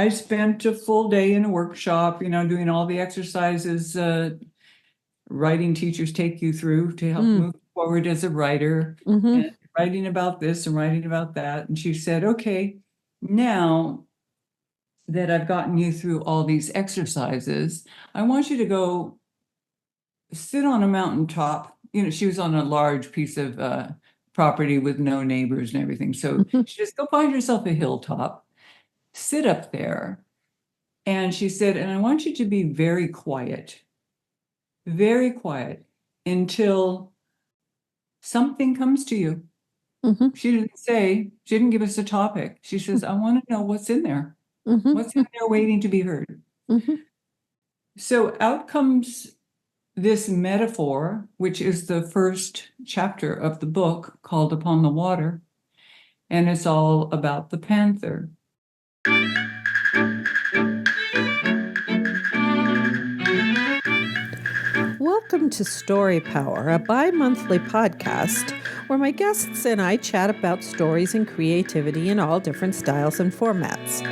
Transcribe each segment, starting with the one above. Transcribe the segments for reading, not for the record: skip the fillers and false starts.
I spent a full day in a workshop, doing all the exercises writing teachers take you through to help move forward as a writer, Mm-hmm. and writing about this and writing about that. And she said, okay, now that I've gotten you through all these exercises, I want you to go sit on a mountaintop. She was on a large piece of property with no neighbors and everything. So she just go find yourself a hilltop, sit up there. And she said, and I want you to be very quiet until something comes to you. Mm-hmm. She didn't give us a topic. She says, I want to know what's in there. Mm-hmm. What's in there waiting to be heard? Mm-hmm. So out comes this metaphor, which is the first chapter of the book called Upon the Water. And it's all about the panther. Welcome to Story Power, a bi-monthly podcast where my guests and I chat about stories and creativity in all different styles and formats.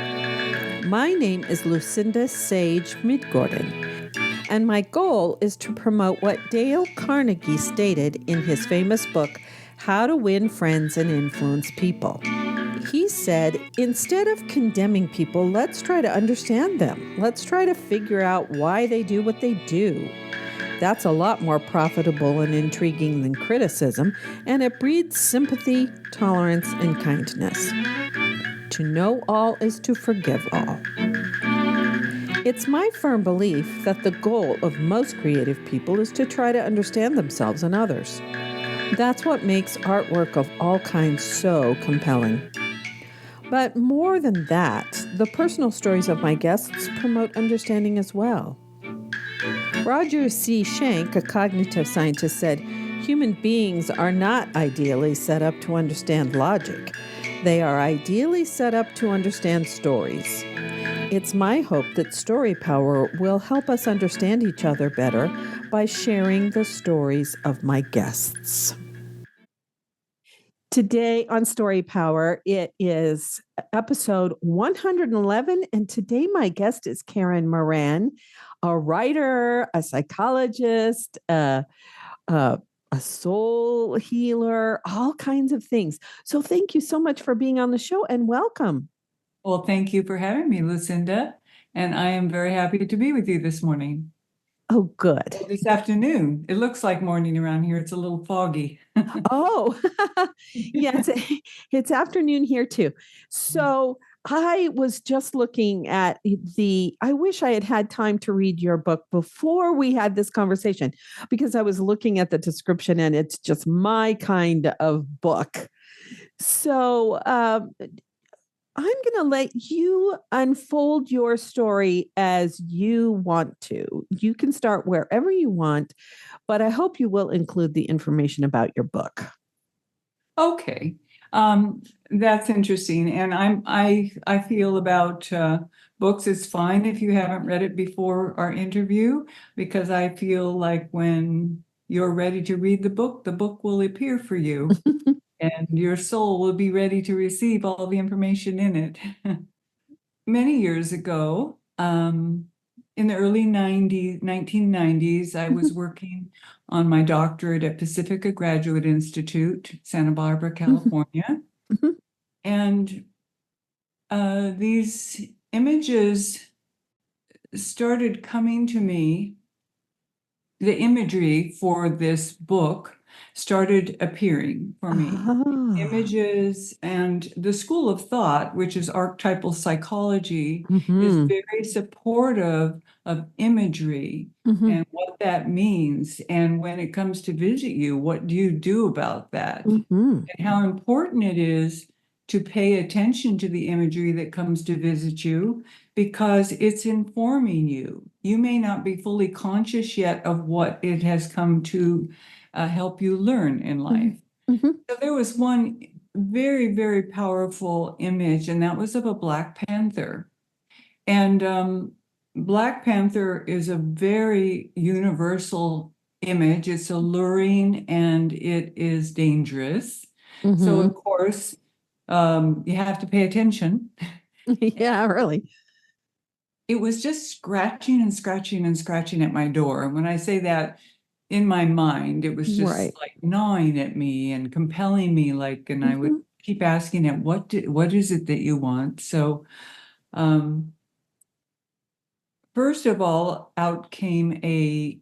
My name is Lucinda Sage-Midgorden, and my goal is to promote what Dale Carnegie stated in his famous book, How to Win Friends and Influence People. He said, instead of condemning people, let's try to understand them. Let's try to figure out why they do what they do. That's a lot more profitable and intriguing than criticism, and it breeds sympathy, tolerance, and kindness. To know all is to forgive all. It's my firm belief that the goal of most creative people is to try to understand themselves and others. That's what makes artwork of all kinds so compelling. But more than that, the personal stories of my guests promote understanding as well. Roger C. Schenck, a cognitive scientist, said, human beings are not ideally set up to understand logic. They are ideally set up to understand stories. It's my hope that Story Power will help us understand each other better by sharing the stories of my guests. Today on Story Power, it is episode 111, and today my guest is Karen Moran, a writer, a psychologist, a soul healer, all kinds of things. So thank you so much for being on the show and welcome. Well, thank you for having me, Lucinda. And I am very happy to be with you this morning. Oh, good. This afternoon. It looks like morning around here. It's a little foggy. Oh, yeah, it's afternoon here too. So I was just looking at I wish I had had time to read your book before we had this conversation, because I was looking at the description and it's just my kind of book. So I'm going to let you unfold your story as you want to. You can start wherever you want, but I hope you will include the information about your book. Okay. That's interesting. And I feel about books, it's fine if you haven't read it before our interview, because I feel like when you're ready to read the book will appear for you. And your soul will be ready to receive all the information in it. Many years ago, in the early 1990s, I was working on my doctorate at Pacifica Graduate Institute, Santa Barbara, California. And these images started coming to me. The imagery for this book started appearing for me. Images and the school of thought, which is archetypal psychology, is very supportive of imagery and what that means. And when it comes to visit you, what do you do about that? And how important it is to pay attention to the imagery that comes to visit you, because it's informing you. You may not be fully conscious yet of what it has come to help you learn in life. So there was one very, very powerful image, and that was of a Black Panther. And Black Panther is a very universal image. It's alluring and it is dangerous. So, of course, you have to pay attention. Yeah, really. it was just scratching and scratching and scratching at my door. And when I say that, in my mind, it was just Right. like gnawing at me and compelling me, like, and I would Mhm. keep asking it, what is it that you want? So, first of all, out came a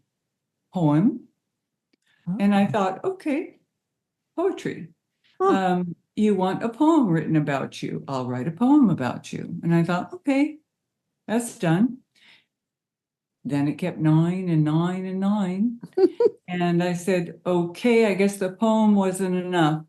poem, and I Oh. thought, okay, poetry. Huh. You want a poem written about you? I'll write a poem about you. And I thought, okay, that's done. Then it kept gnawing and gnawing and gnawing. And I said, okay, I guess the poem wasn't enough.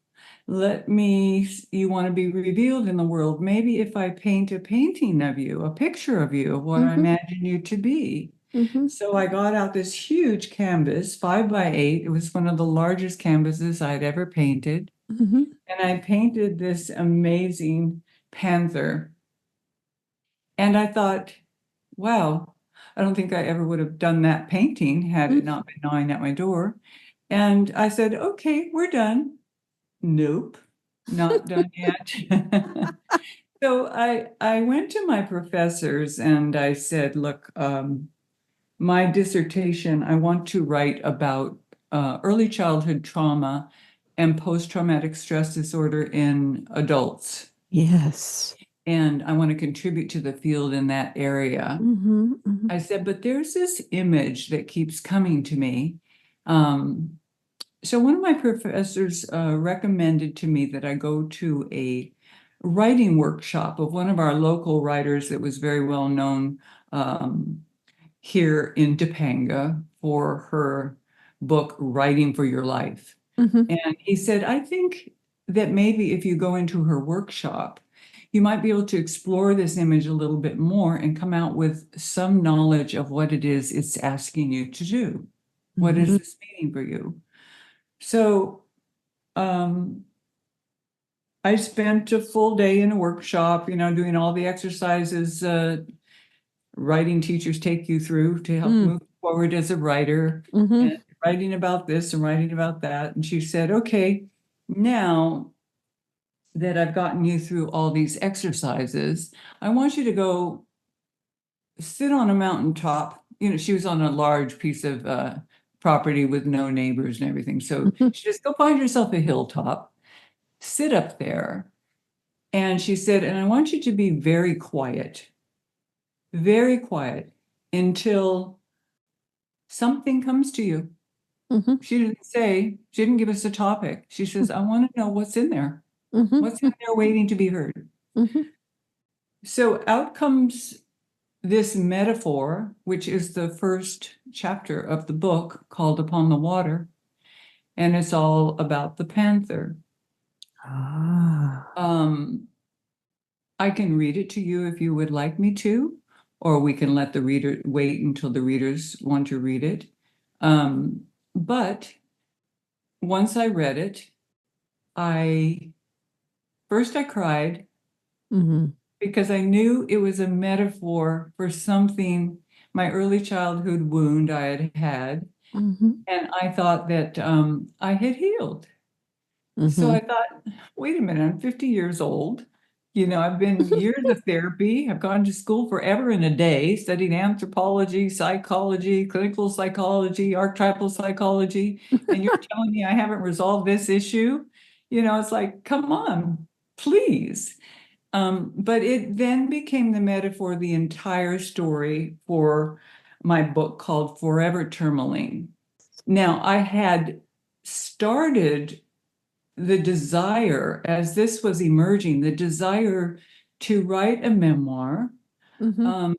You want to be revealed in the world. Maybe if I paint a painting of you, a picture of you, of what I Mhm. imagine you to be. Mhm. So I got out this huge canvas, 5 by 8. It was one of the largest canvases I'd ever painted. Mhm. And I painted this amazing panther. And I thought, wow, I don't think I ever would have done that painting had it Mhm. not been gnawing at my door. And I said, okay, we're done. Nope, not done yet. So I went to my professors and I said, look, my dissertation, I want to write about early childhood trauma and post-traumatic stress disorder in adults. Yes. And I want to contribute to the field in that area. Mhm. Mhm. I said, but there's this image that keeps coming to me. Um, so one of my professors recommended to me that I go to a writing workshop of one of our local writers that was very well known here in Topanga for her book, Writing for Your Life. Mhm. And he said, I think that maybe if you go into her workshop, you might be able to explore this image a little bit more and come out with some knowledge of what it is it's asking you to do. What is Mhm. this meaning for you? So um, I spent a full day in a workshop, doing all the exercises writing teachers take you through to help Mm. move forward as a writer, Mhm. and writing about this and writing about that. And she said, okay, now that I've gotten you through all these exercises, I want you to go sit on a mountaintop. She was on a large piece of property with no neighbors and everything. So Mhm. she just go find yourself a hilltop, sit up there. And she said, and I want you to be very quiet until something comes to you. Mhm. She didn't give us a topic. She says, I want to know what's in there. Mhm. What's in there waiting to be heard? Mhm. So out comes this metaphor, which is the first chapter of the book called Upon the Water, and it's all about the panther. Ah. Um, I can read it to you if you would like me to, or we can let the reader wait until the readers want to read it. But once I read it, I I cried Mhm. because I knew it was a metaphor for something, my early childhood wound I had had. Mhm. And I thought that I had healed. So Mhm. I thought, wait a minute, I'm 50 years old. I've been years of therapy. I've gone to school forever and a day, studied anthropology, psychology, clinical psychology, archetypal psychology. And you're telling me I haven't resolved this issue? It's like, come on, please. But it then became the metaphor, the entire story for my book called Forever Tourmaline. Now, I had started the desire, as this was emerging, the desire to write a memoir Mhm. um,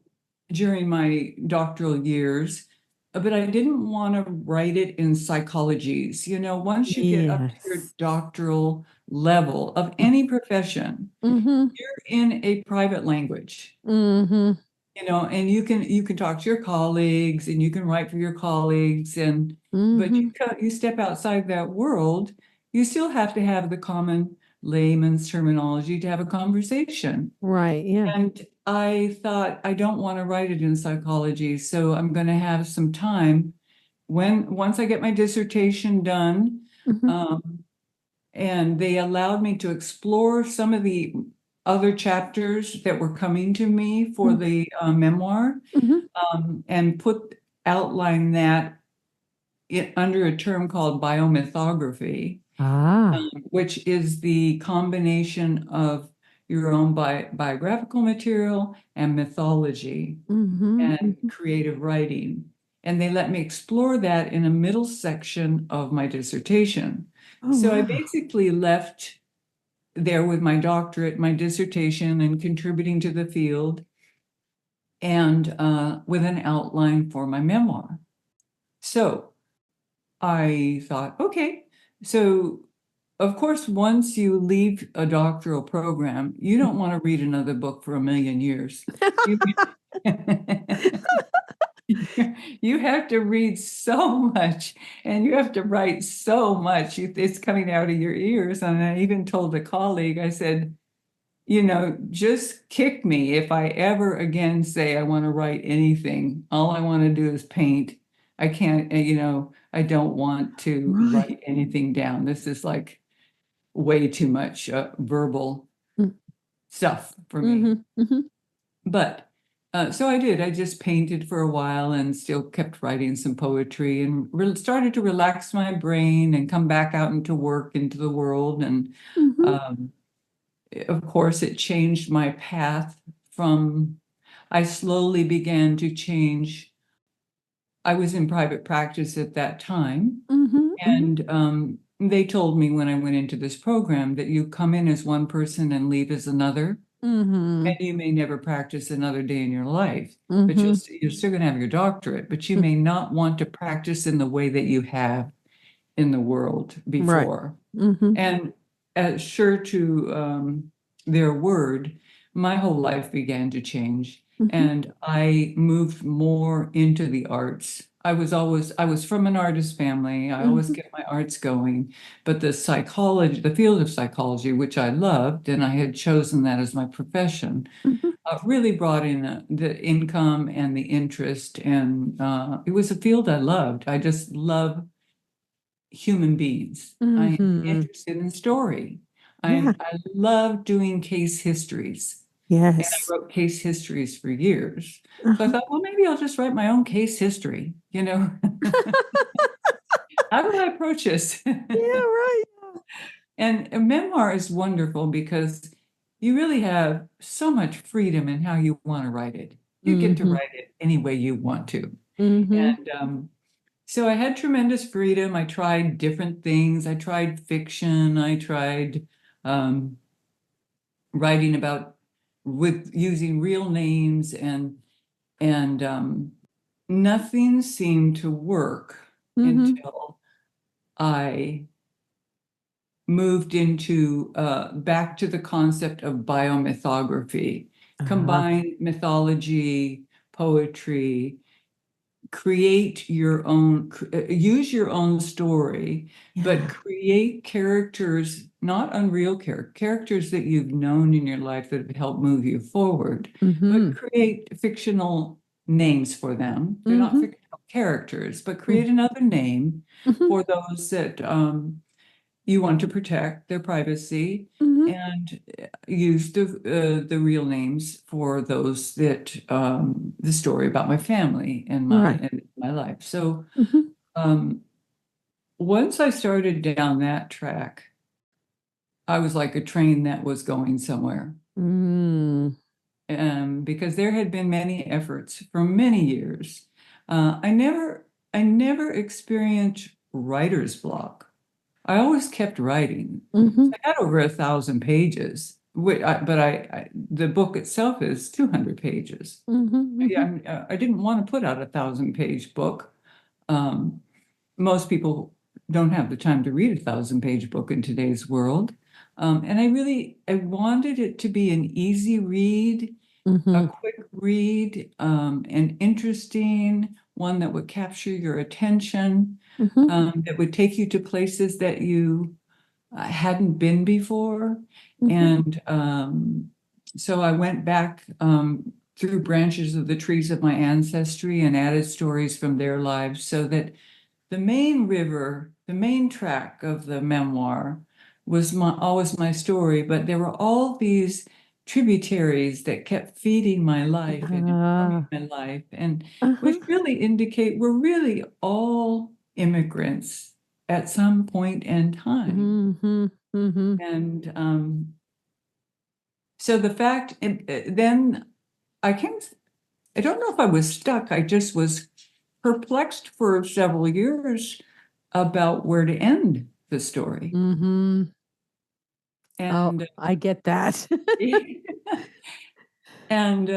during my doctoral years, but I didn't want to write it in psychologies. Once you get up to your Yes. doctoral level of any profession, Mhm. you're in a private language. Mhm. And you can talk to your colleagues and you can write for your colleagues, but Mhm. you step outside that world, you still have to have the common layman's terminology to have a conversation. Right. Yeah. And I thought, I don't want to write it in psychology, so I'm going to have some time once I get my dissertation done. Mhm. um, and they allowed me to explore some of the other chapters that were coming to me for the memoir, and outline that under a term called biomythography, which is the combination of your own biographical material and mythology and creative writing. And they let me explore that in a middle section of my dissertation. So I basically left there with my doctorate, my dissertation, and contributing to the field, and with an outline for my memoir. So I thought, okay, so of course, once you leave a doctoral program, you don't want to read another book for a million years. You have to read so much and you have to write so much. It's coming out of your ears. And I even told a colleague, I said, just kick me if I ever again say I want to write anything. All I want to do is paint. I can't, I don't want to write anything down. This is like way too much verbal stuff for me. But so I did. I just painted for a while and still kept writing some poetry and started to relax my brain and come back out into work, into the world. And of course, it changed my path I slowly began to change. I was in private practice at that time. And they told me when I went into this program that you come in as one person and leave as another. And you may never practice another day in your life, but you're still going to have your doctorate, but you may not want to practice in the way that you have in the world before. And sure to their word, my whole life began to change. And I moved more into the arts. I was from an artist family. I always kept my arts going, but the field of psychology, which I loved, and I had chosen that as my profession, really brought in the income and the interest. And it was a field I loved. I just love human beings. I am interested in story. I love doing case histories. And I wrote case histories for years. So I thought, well, maybe I'll just write my own case history, How do I approach this? And a memoir is wonderful because you really have so much freedom in how you want to write it. You get to write it any way you want to. And so I had tremendous freedom. I tried different things. I tried fiction. I tried writing with using real names, and nothing seemed to work until I moved into back to the concept of biomythography, combine mythology, poetry, create your own, use your own story, but create characters, not unreal characters that you've known in your life that have helped move you forward, but create fictional names for them. They're not fictional characters, but create another name for those that you want to protect their privacy, and use the real names for those that the story about my family and my life. So once I started down that track, I was like a train that was going somewhere. Because there had been many efforts for many years. I never experienced writer's block. I always kept writing. So I had over 1,000 pages, but the book itself is 200 pages. I didn't want to put out a 1,000-page book. Most people don't have the time to read a 1,000-page book in today's world. And I wanted it to be an easy read, a quick read, an interesting one that would capture your attention, that would take you to places that you hadn't been before. And so I went back through branches of the trees of my ancestry and added stories from their lives, so that the main track of the memoir was always my story, but there were all these tributaries that kept feeding my life and informing my life, and which really indicate we're really all immigrants at some point in time. And so the fact, then I don't know if I was stuck. I just was perplexed for several years about where to end the story. And I get that. and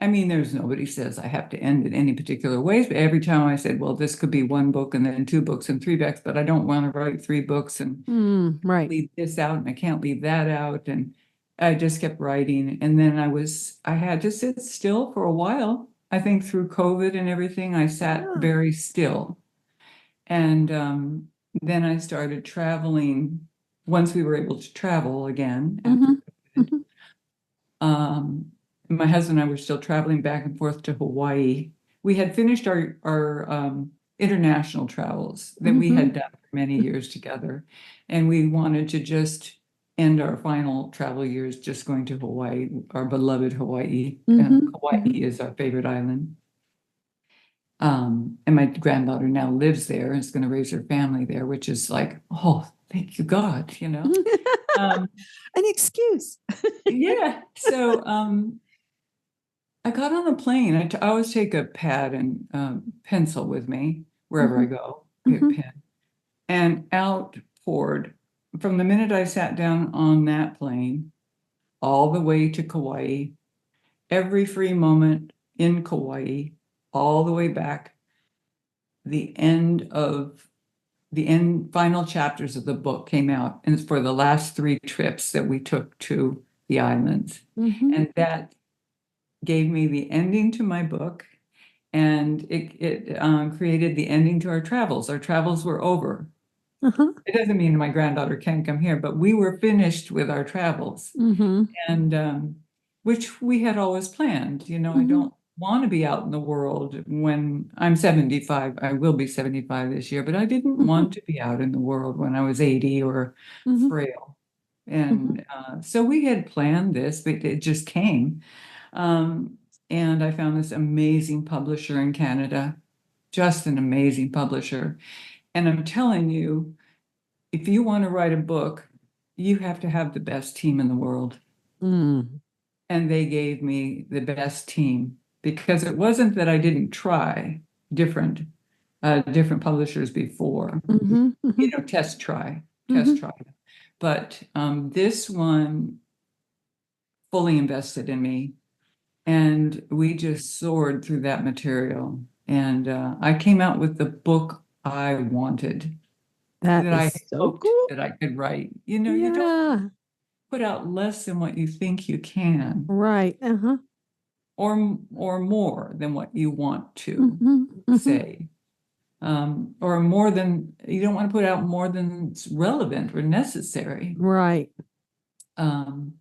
I mean, there's nobody says I have to end it any particular ways, but every time I said, well, this could be one book and then two books and three books, but I don't want to write three books and leave this out and I can't leave that out. And I just kept writing. And then I had to sit still for a while. I think through COVID and everything, I sat very still. And then I started traveling once we were able to travel again after COVID. My husband and I were still traveling back and forth to Hawaii. We had finished our international travels that we had done for many years together. And we wanted to just end our final travel years just going to Hawaii, our beloved Hawaii. Hawaii is our favorite island. And my granddaughter now lives there and is going to raise her family there, which is like, oh, thank you, God, An excuse. Yeah. So I got on the plane. I always take a pad and pencil with me wherever I go, get a pen, and out poured from the minute I sat down on that plane all the way to Kauai, every free moment in Kauai, all the way back, the final chapters of the book came out, and it's for the last 3 trips that we took to the islands. And that gave me the ending to my book, and it created the ending to our travels. Our travels were over. It doesn't mean my granddaughter can't come here, but we were finished with our travels, and which we had always planned. I don't want to be out in the world when I'm 75. I will be 75 this year, but I didn't want to be out in the world when I was 80 or frail. And so we had planned this, but it just came. And I found this amazing publisher in Canada, just an amazing publisher. And I'm telling you, if you want to write a book, you have to have the best team in the world. And they gave me the best team, because it wasn't that I didn't try different publishers before. Test try. But this one fully invested in me. And we just soared through that material. And I came out with the book I wanted, that I hoped that I could write. You don't put out less than what you think you can. Right. Or more than what you want to say. Or more than, you don't want to put out more than's relevant or necessary. Right. And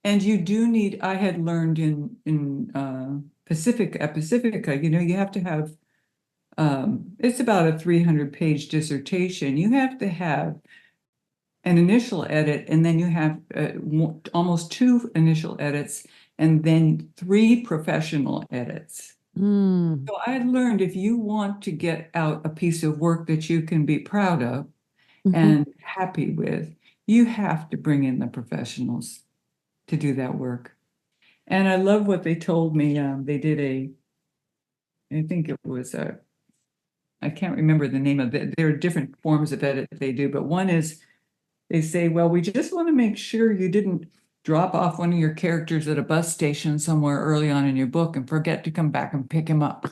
you do need, I had learned in Pacifica, you have to have, it's about a 300-page dissertation. You have to have an initial edit, and then you have almost 2 initial edits, and then 3 professional edits. So I learned, if you want to get out a piece of work that you can be proud of and happy with, you have to bring in the professionals to do that work. And I love what they told me. They did I think it was I can't remember the name of it. There are different forms of edit they do, but one is, they say, well, we just want to make sure you didn't drop off one of your characters at a bus station somewhere early on in your book and forget to come back and pick him up.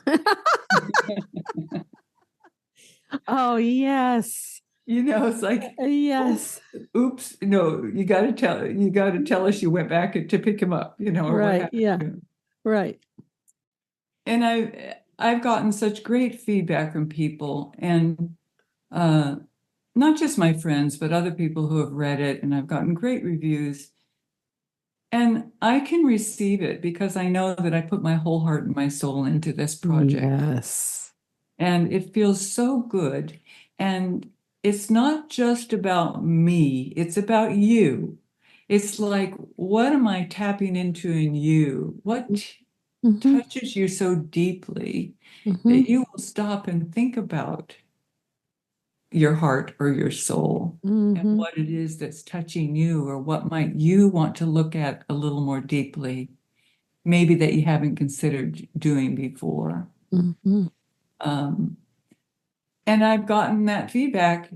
Oh, yes. It's like, yes. Oops, no, you got to tell us you went back to pick him up, or what happened to him. Right. And I've gotten such great feedback from people, and not just my friends, but other people who have read it, and I've gotten great reviews. And I can receive it because I know that I put my whole heart and my soul into this project. Yes. And it feels so good. And it's not just about me, it's about you. it's like, what am I tapping into in you? What Mm-hmm. touches you so deeply Mm-hmm. that you will stop and think about your heart or your soul and Mm-hmm. what it is that's touching you, or what might you want to look at a little more deeply, maybe that you haven't considered doing before. Mm-hmm. Um, and I've gotten that feedback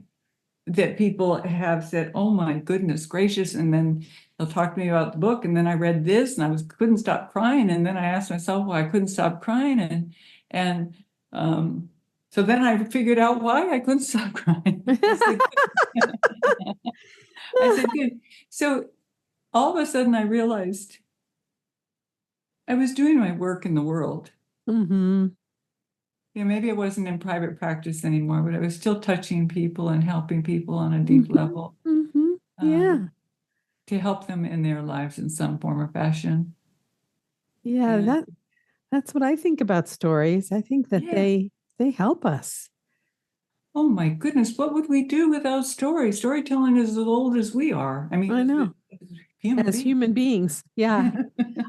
that people have said, "Oh my goodness gracious!" And then they'll talk to me about the book, and then I read this, and couldn't stop crying, and then I asked myself why I couldn't stop crying, and um, so then I figured out why I couldn't stop crying. I said, I said, good. So all of a sudden, I realized I was doing my work in the world. Mm-hmm. Maybe I wasn't in private practice anymore, but I was still touching people and helping people on a deep Mm-hmm. level. Mm-hmm. Um, Yeah. to help them in their lives in some form or fashion. Yeah, And that's what I think about stories. I think that yeah, they help us. oh my goodness, what would we do without stories? Storytelling is as old as we are. I mean, I know. as human As beings. human beings. Yeah.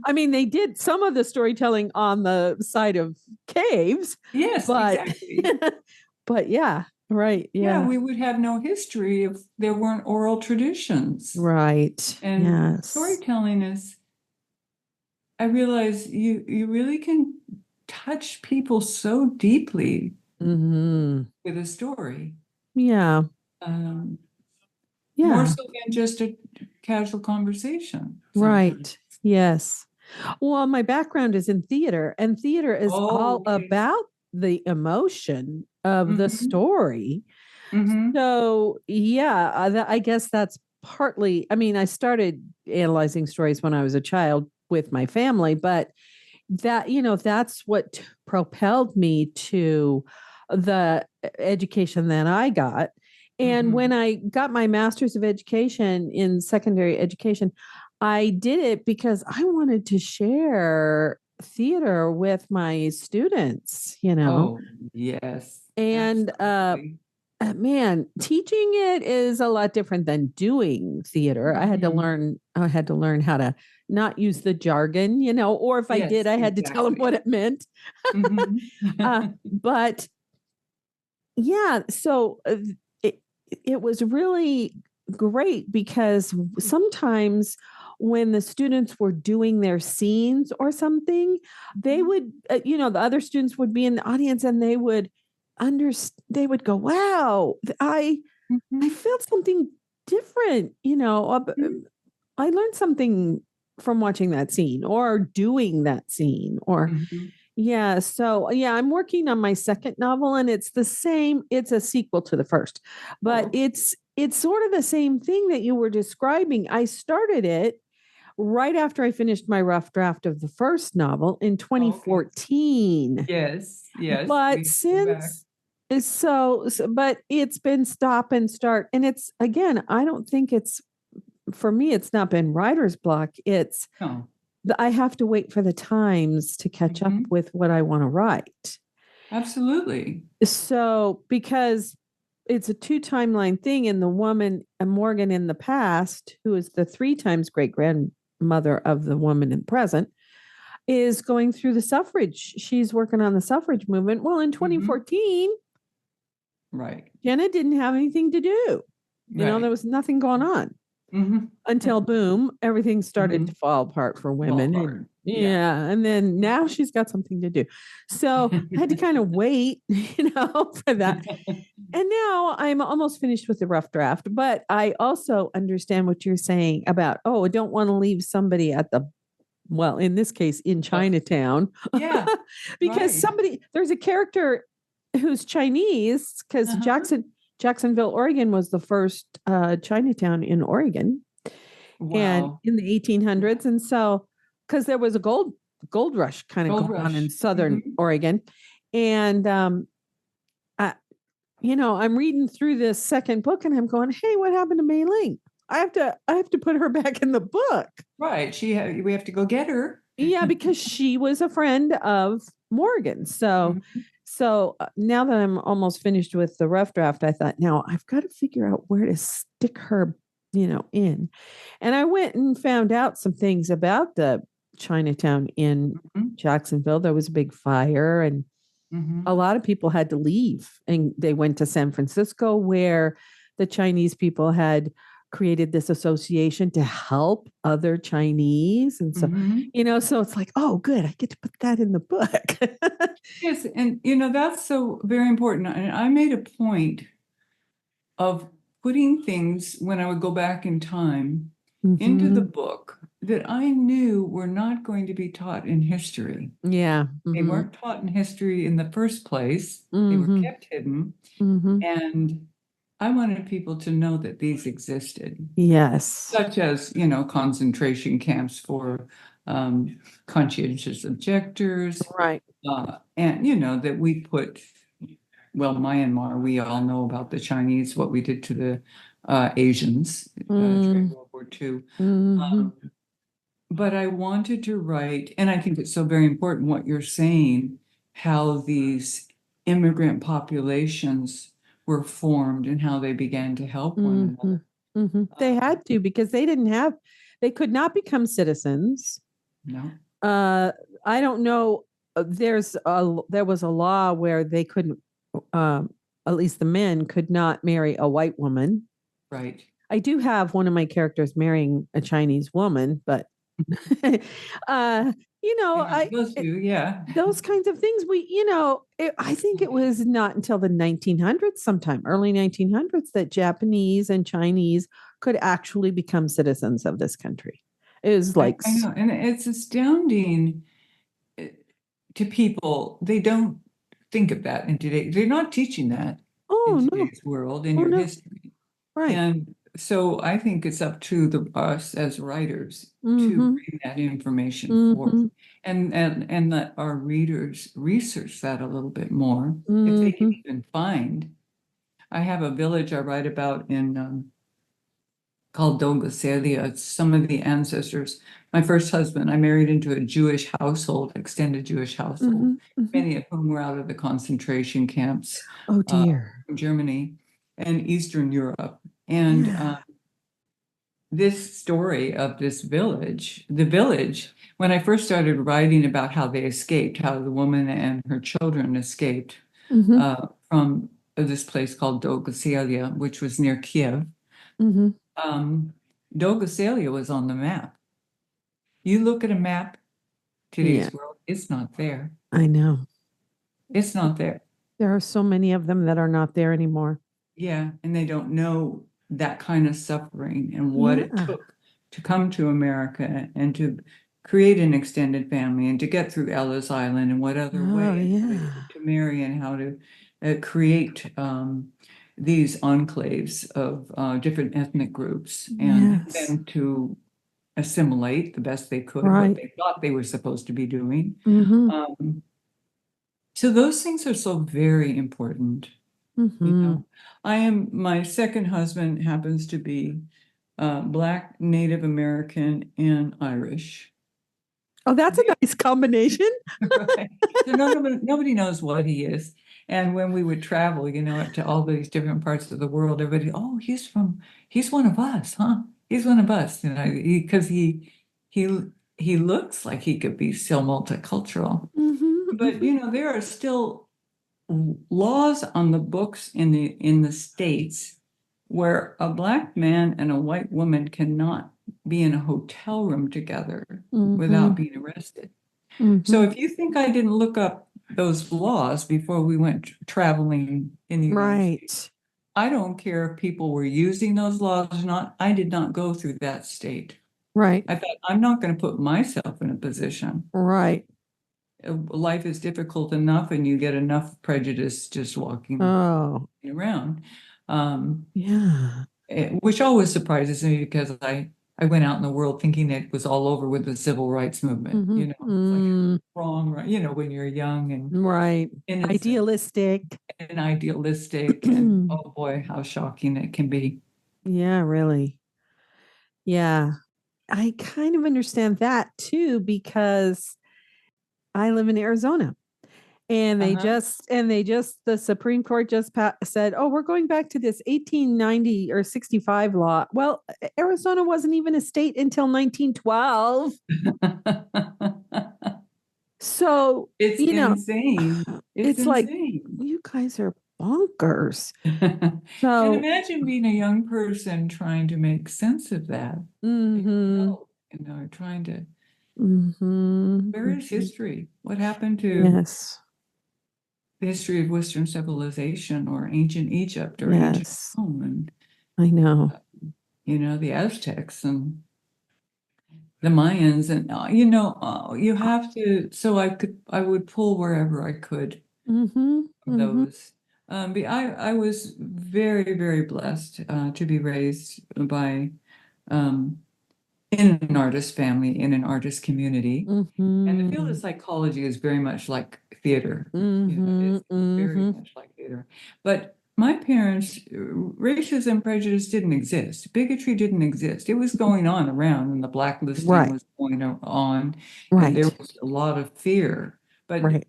I mean, they did some of the storytelling on the side of caves, Yes, but exactly. but yeah, right. Yeah, Yeah. we would have no history if there weren't oral traditions. Right. And Yes. storytelling is, I realize you really can touch people so deeply Mm-hmm. with a story. Yeah. Um, More Yeah. so than just a casual conversation sometimes. Right. Yes. Well, my background is in theater, and theater is Oh, all okay. about the emotion of the Mm-hmm. story. Mm-hmm. So, yeah, I guess that's partly, I mean, I started analyzing stories when I was a child with my family, but that's what propelled me to the education that I got. And Mm-hmm. when I got my master's of education in secondary education, I did it because I wanted to share theater with my students. Oh, yes, And absolutely. man, teaching it is a lot different than doing theater. Mm-hmm. I had to learn how to not use the jargon, or if I did, Yes, I had to tell them what exactly. it meant. Mm-hmm. But yeah, so it, it was really great because sometimes when the students were doing their scenes or something, they would, the other students would be in the audience and they would go, wow, I Mm-hmm. felt something different. I learned something from watching that scene or doing that scene or Mm-hmm. yeah. So yeah, I'm working on my second novel and it's the same. It's a sequel to the first, but Oh, it's sort of the same thing that you were describing. I started it right after I finished my rough draft of the first novel in okay. 2014. Yes, yes, But we go back. since but it's been stop and start. And it's again, I don't think it's for me, it's not been writer's block. It's No. I have to wait for the times to catch up Mm-hmm. with what I want to write. Absolutely. So, because it's a two timeline thing, and the woman, Morgan in the past, who is the three times great grandmother of the woman in the present, is going through the suffrage. She's working on the suffrage movement. Well, in Mm-hmm. 2014, Right, Jenna didn't have anything to do. There right. was nothing going on Mm-hmm. until boom, everything started Mm-hmm. to fall apart for women. And Ballpark. Yeah. yeah, and then now she's got something to do. So I had to kind of wait, for that. And now I'm almost finished with the rough draft, but I also understand what you're saying about, oh, I don't want to leave somebody well, in this case, in Well, Chinatown, yeah, because right. there's a character who's Chinese, because Uh-huh. Jacksonville, Oregon was the first Chinatown in Oregon and Wow. in the 1800s. And so, because there was a gold rush kind of Gold going on in Rush. Southern Mm-hmm. Oregon. And I, I'm reading through this second book and I'm going, hey, what happened to Mei Ling? I have to put her back in the book. Right. We have to go get her. Yeah, because she was a friend of Morgan. So Mhm. now that I'm almost finished with the rough draft, I thought, now I've got to figure out where to stick her in. And I went and found out some things about the Chinatown in Mhm, Jacksonville. There was a big fire, and a mhm, lot of people had to leave, and they went to San Francisco, where the Chinese people had created this association to help other Chinese. And so, mhm. so it's like, oh, good, I get to put that in the book. Yes, and that's so very important. And I made a point of putting things when I would go back in time into the Mm-hmm. book that I knew were not going to be taught in history. Yeah. They Mm-hmm. weren't taught in history in the first place. They were Mm-hmm. kept hidden. Mm-hmm. And I wanted people to know that these existed, Yes. such as, concentration camps for conscientious objectors, Right. and, that we put, well, Myanmar, we all know about the Chinese, what we did to the Asians during Mm-hmm. World War II. Um, but I wanted to write, and I think it's so very important what you're saying, how these immigrant populations were formed and how they began to help one Mm-hmm. another. Mm-hmm. They Um, had to, because they could not become citizens. no, Uh, I don't know. There was a law where they couldn't, um, at least the men could not marry a white woman. right. I do have one of my characters marrying a Chinese woman, but uh, You're not I supposed to, yeah. those kinds of things. I think it was not until the 1900s, sometime early 1900s, that Japanese and Chinese could actually become citizens of this country. It was like, I know, and it's astounding eh, to people. They don't think of that in today. They're not teaching that in oh no, today's world in oh your no, history. right. And so I think it's up to us as writers to Mm-hmm. bring that information forth Mm-hmm. and let our readers research that a little bit more if they can Mm-hmm. even find. I have a village I write about in called Douglasalia. It's some of the ancestors. My first husband, I married into a Jewish household, extended Jewish household, Mm-hmm. Mm-hmm. many of whom were out of the concentration camps Oh uh, dear. from Germany and Eastern Europe. And Yeah. this story of this village, the village, when I first started writing about how they escaped, how the woman and her children escaped Mm-hmm. from this place called Douglasalia, which was near Kiev. Mm-hmm. Um, Douglasalia was on the map. You look at a map, Yeah, today's world, it's not there. I know. It's not there. There are so many of them that are not there anymore. Yeah, and they don't know that kind of suffering and what it Yeah. took to come to America and to create an extended family and to get through Ellis Island and what other Oh, way and how yeah. to marry and how to create these enclaves of different ethnic groups and Yes. then to assimilate the best they could what Right. they thought they were supposed to be doing. Mm-hmm. Um, so those things are so very important. You Mm-hmm. know, my second husband happens to be Black, Native American, and Irish. Oh, that's a nice combination. Right. So nobody knows what he is. And when we would travel, to all these different parts of the world, everybody, oh, he's one of us, huh? He's one of us, because he he looks like he could be so multicultural. Mm-hmm. But Mm-hmm. there are still laws on the books in the states where a Black man and a white woman cannot be in a hotel room together Mm-hmm. without being arrested. So Mm-hmm. if you think I didn't look up those laws before we went traveling in the United States, Right. I don't care if people were using those laws or not. I did not go through that state. Right. I thought, I'm not going to put myself in a position. Right. Life is difficult enough, and you get enough prejudice just walking Oh, around, um, yeah. which always surprises me because I went out in the world thinking it was all over with the civil rights movement. Mm-hmm. It's like Mm, wrong, right? When you're young and right. innocent Idealistic. and idealistic, and oh boy, how shocking it can be. Yeah, really. Yeah. I kind of understand that too, because I live in Arizona, And Uh-huh. the Supreme Court just said, oh, we're going back to this 1890 or 65 law. Well, Arizona wasn't even a state until 1912. So, It's insane. It's it's like, insane. you guys are bonkers. And So, imagine being a young person trying to make sense of that. mm-hmm, Trying to, mm-hmm, where is mm-hmm. history? What happened to Yes, the history of Western civilization or ancient Egypt or ancient yes, Rome and, I know. the Aztecs and the Mayans and, you have to, so I would pull wherever I could Mm-hmm, of mm-hmm. those. I was very, very blessed to be raised by um, in an artist family, in an artist community. And the field of Mm-hmm. psychology is very much like theater. Mm-hmm. It's very Mm-hmm. much like theater. But my parents, racism, prejudice didn't exist. Bigotry didn't exist. It was going on around, and the blacklisting Right. was going on, and there Right. was a lot of fear. But Right.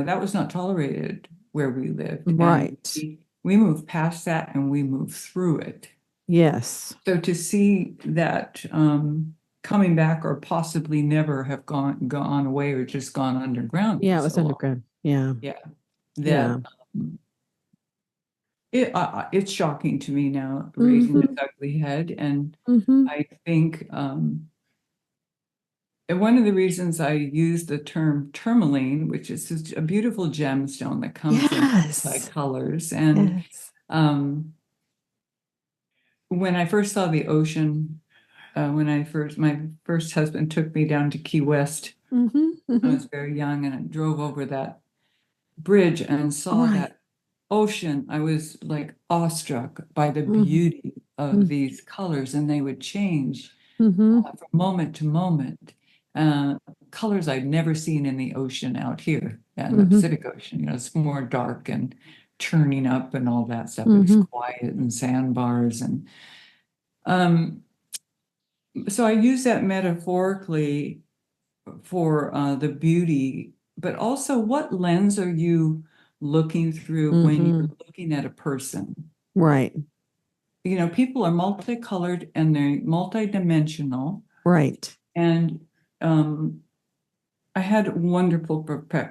that was not tolerated where we lived, and Right. we moved past that, and we moved through it. Yes. So to see that coming back or possibly never have gone away or just gone underground Yeah, for it was so long. underground. Yeah. Yeah, Yeah. that it's shocking to me now, raising Mm-hmm. this ugly head. And Mm-hmm. I think and one of the reasons I use the term tourmaline, which is just a beautiful gemstone that comes in Yes. colors, and Yes. um, when I first saw the ocean, my first husband took me down to Key West. Mm-hmm. I Mm-hmm. was very young and I drove over that bridge and saw Right. that ocean. I was like awestruck by the Mm-hmm. beauty of these colors, and they would change Mm-hmm. from moment to moment. Uh, Colors I'd never seen in the ocean out here in the Mm-hmm. Pacific Ocean. It's more dark and turning up and all that stuff. It was Mm-hmm. quiet and sandbars and um, so I use that metaphorically for the beauty, but also what lens are you looking through when Mm-hmm. you're looking at a person? Right. People are multicolored and they're multidimensional. Right. And um, I had wonderful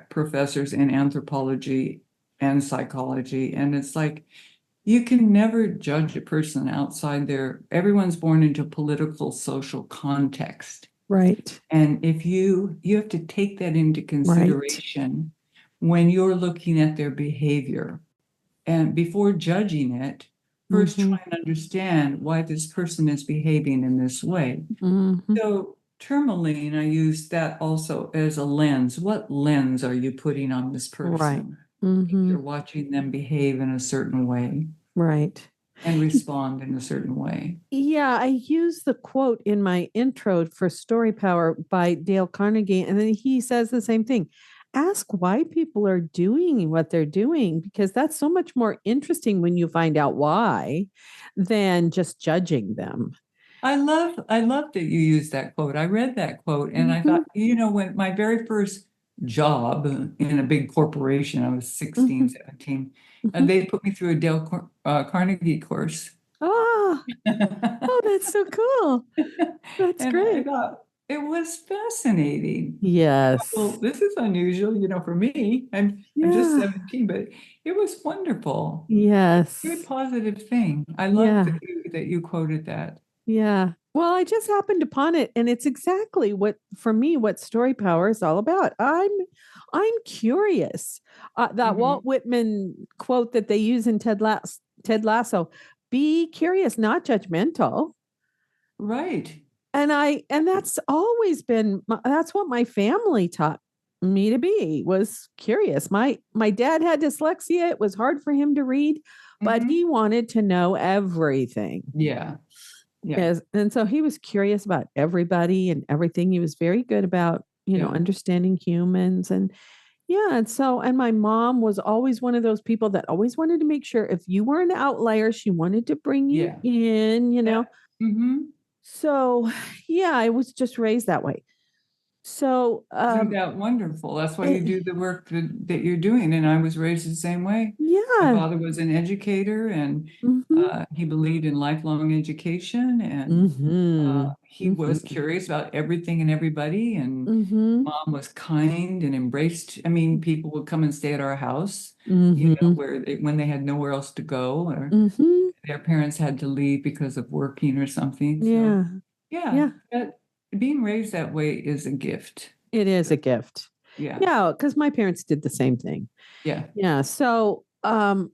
professors in anthropology and psychology. And it's like, you can never judge a person outside everyone's born into political, social context. Right. And if you have to take that into Right. consideration when you're looking at their behavior. And before judging it, first Mm-hmm. try and understand why this person is behaving in this way. Mm-hmm. So tourmaline, I use that also as a lens. What lens are you putting on this Right. person? If Mm-hmm. you're watching them behave in a certain way Right. and respond in a certain way. Yeah, I use the quote in my intro for Story Power by Dale Carnegie, and then he says the same thing. Ask why people are doing what they're doing, because that's so much more interesting when you find out why than just judging them. I love that you used that quote. I read that quote and I Mm-hmm, thought, when my very first job in a big corporation, I was 16, mm-hmm, 17, mm-hmm. and they put me through a Carnegie course. Ah, oh, that's so cool. That's And I great. thought it was fascinating. Well, Yes. this is unusual, for me. I'm just Yeah. 17, but it was wonderful. Very Yes. positive thing. I love Yeah. that you quoted that. Yeah. Well, I just happened upon it, and it's exactly what, for me, what story power is all about. I'm curious. That Walt Mhm. Whitman quote that they use in Ted Lasso: "Be curious, not judgmental." Right. And that's always been that's what my family taught me to be, was curious. My dad had dyslexia. It was hard for him to read, but he Mhm. wanted to know everything. Yeah. Yeah. Yes. And so he was curious about everybody and everything. He was very good about, Yeah. understanding humans. And yeah. And my mom was always one of those people that always wanted to make sure if you were an outlier, she wanted to bring you Yeah. in, Yeah. Hmm. So yeah, I was just raised that way. So, Isn't that wonderful? That's why you it, do the work that you're doing. And I was raised the same way. My yeah. father was an educator, and Mm-hmm. he believed in lifelong education, and Mm-hmm. he was Mm-hmm. curious about everything and everybody. And Mm-hmm. mom was kind and embraced. I mean, people would come and stay at our house, Mm-hmm. when they had nowhere else to go, or Mm-hmm. their parents had to leave because of working or something. So, Yeah. yeah, Yeah. being raised that way is a gift. It is a gift. Yeah, Yeah, because my parents did the same thing. yeah. Yeah. So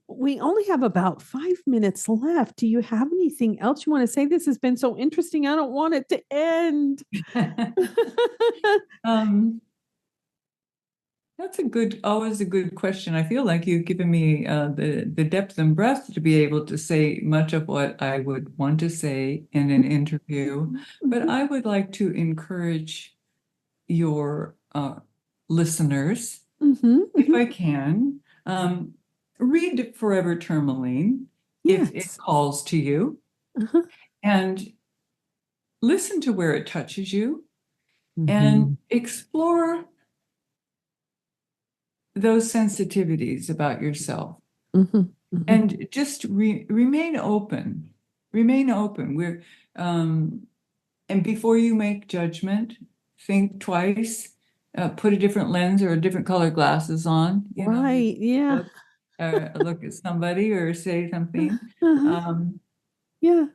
we only have about 5 minutes left. Do you have anything else you want to say? This has been so interesting. I don't want it to end. Um, that's always a good question. I feel like you've given me the depth and breadth to be able to say much of what I would want to say in an interview. But I would like to encourage your listeners, Mm-hmm, if hmm. I can, read Forever Tourmaline if it Yes. calls to you, Uh-huh. and listen to where it touches you, and Mm-hmm, explore those sensitivities about yourself, mm-hmm, mm-hmm. and just remain open. Remain open. Um, and before you make judgment, think twice. Put a different lens or a different color glasses on. Right. Yeah. Look, look at somebody or say something. Uh-huh. Um, Yeah.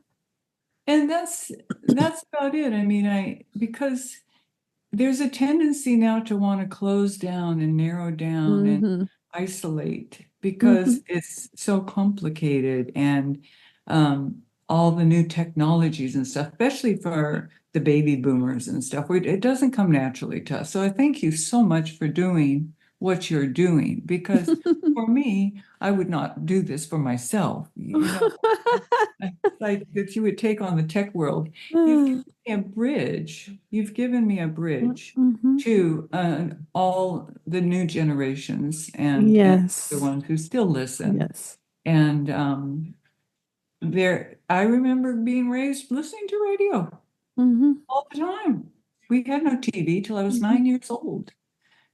and that's about it. I mean, because there's a tendency now to want to close down and narrow down and Mm-hmm, isolate because mm-hmm, it's so complicated, and all the new technologies and stuff, especially for the baby boomers and stuff, it doesn't come naturally to us. So I thank you so much for doing what you're doing, because for me, I would not do this for myself. It's like that you would take on the tech world. You've given me a bridge. You've given me a bridge Mm-hmm. to all the new generations, and the Yes. ones who still listen. Yes. And I remember being raised listening to radio Mm-hmm. all the time. We had no TV till I was Mm-hmm. 9 years old.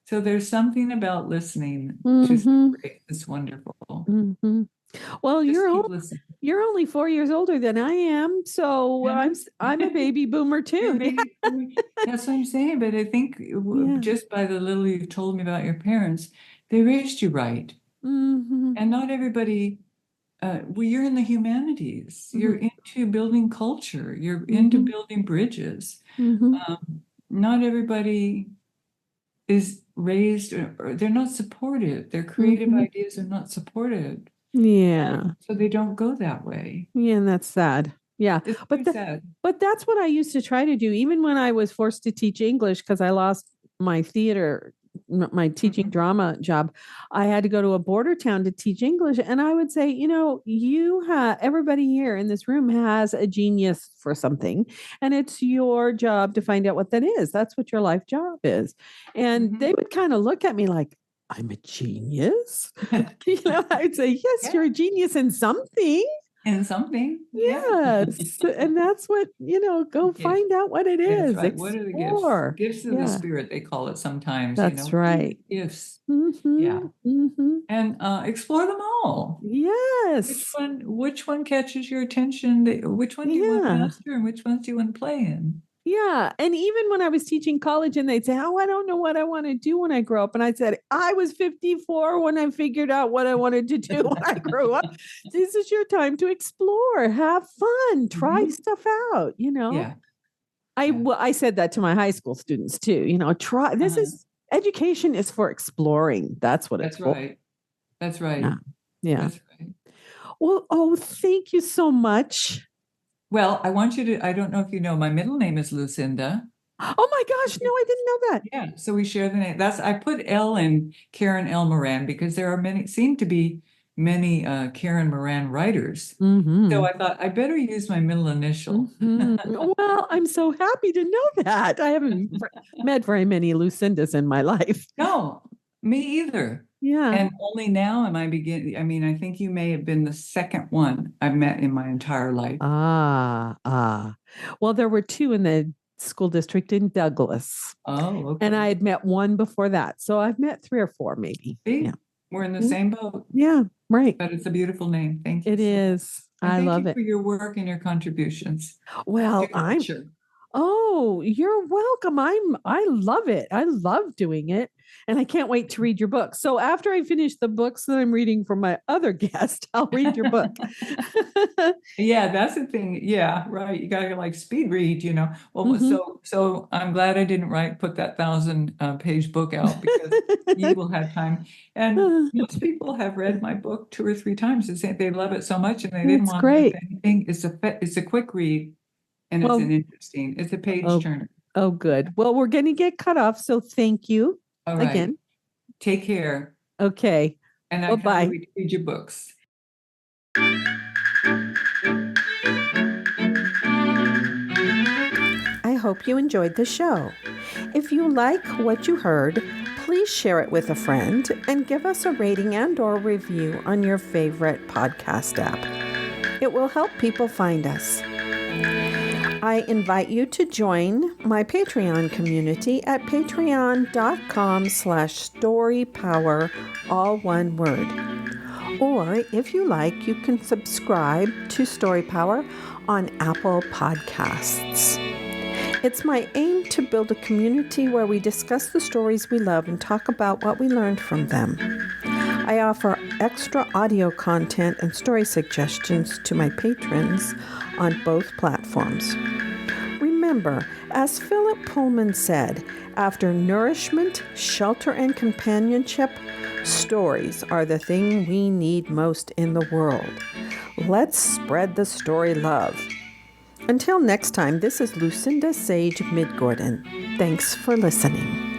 So there's something about listening to Mm-hmm. story that's wonderful. Mm-hmm. Well, Just keep listening. you're only 4 years older than I am, so Yeah. I'm a baby boomer You're a too. baby boomer. That's what I'm saying. But I think Yeah. just by the little you've told me about your parents, they raised you right. Mm-hmm. And not everybody, well, you're in the humanities. You're Mm-hmm. into building culture. You're into Mm-hmm. building bridges. Mm-hmm. Not everybody is raised, or they're not supported. Their creative Mm-hmm. ideas are not supported. Yeah. So they don't go that way. Yeah, and that's sad. Yeah. It's But very the, sad. but that's what I used to try to do, even when I was forced to teach English because I lost my my teaching Mhm. drama job. I had to go to a border town to teach English. And I would say, you have everybody here in this room has a genius for something. And it's your job to find out what that is. That's what your life job is. And they Mhm. would kind of look at me like, I'm a genius. I'd say, yes, you're Yeah, a genius in something. in something. Yeah. Yes. And that's what, go Gift. find out what it That's is. right. What are the gifts? Explore. Gifts of the Yeah, spirit, they call it sometimes, that's What are your right. gifts? Mm-hmm. Yeah. Mm-hmm. And explore them all. Yes. Which one catches your attention? Which one do you want to Yeah. master, and which ones do you want to play in? Yeah. And even when I was teaching college and they'd say, oh, I don't know what I want to do when I grow up. And I said, I was 54 when I figured out what I wanted to do when I grew up. This is your time to explore, have fun, try Mhm. stuff out. Yeah, yeah. I said that to my high school students too. Try this Uh-huh. is education is for exploring. That's what it's That's for. right. That's Yeah. right. Yeah. That's right. Well, thank you so much. Well, I don't know if you know, my middle name is Lucinda. Oh my gosh, no, I didn't know that. Yeah, so we share the name. I put L in Karen L. Moran because seem to be many Karen Moran writers. So Mm-hmm. I thought I better use my middle initial. Mm-hmm. Well, I'm so happy to know that. I haven't met very many Lucindas in my life. No, me either. Yeah. And only now am I beginning. I mean, I think you may have been the second one I've met in my entire life. Ah. Well, there were two in the school district in Douglas. Oh, And I okay. had met one before that. So I've met 3 or 4 maybe. See, Yeah. we're in the Mm. same boat, Yeah, right. but it's a beautiful name. Thank you It so much. is. And I thank love you it. for your work and your contributions to Well, culture. oh, you're welcome. I love it. I love doing it. And I can't wait to read your book. So after I finish the books that I'm reading for my other guest, I'll read your book. Yeah, that's the thing. Yeah, right. You gotta like speed read, you know. Well, Mhm. so I'm glad I didn't put that 1,000 page book out because you will have time. And most people have read my book 2 or 3 times and say they love it so much and they didn't That's want to miss great. anything. It's a quick read and it's Well, it's a page oh, turner. oh, good. Well, we're going to get cut off. So thank you All right. again. Take care. Okay. And I can't Bye-bye. wait to read your books. I hope you enjoyed the show. If you like what you heard, please share it with a friend and give us a rating and/or review on your favorite podcast app. It will help people find us. I invite you to join my Patreon community at patreon.com/storypower, all one word. Or if you like, you can subscribe to Story Power on Apple Podcasts. It's my aim to build a community where we discuss the stories we love and talk about what we learned from them. I offer extra audio content and story suggestions to my patrons on both platforms. Remember, as Philip Pullman said, after nourishment, shelter, and companionship, stories are the thing we need most in the world. Let's spread the story love. Until next time, this is Lucinda Sage-Midgorden. Thanks for listening.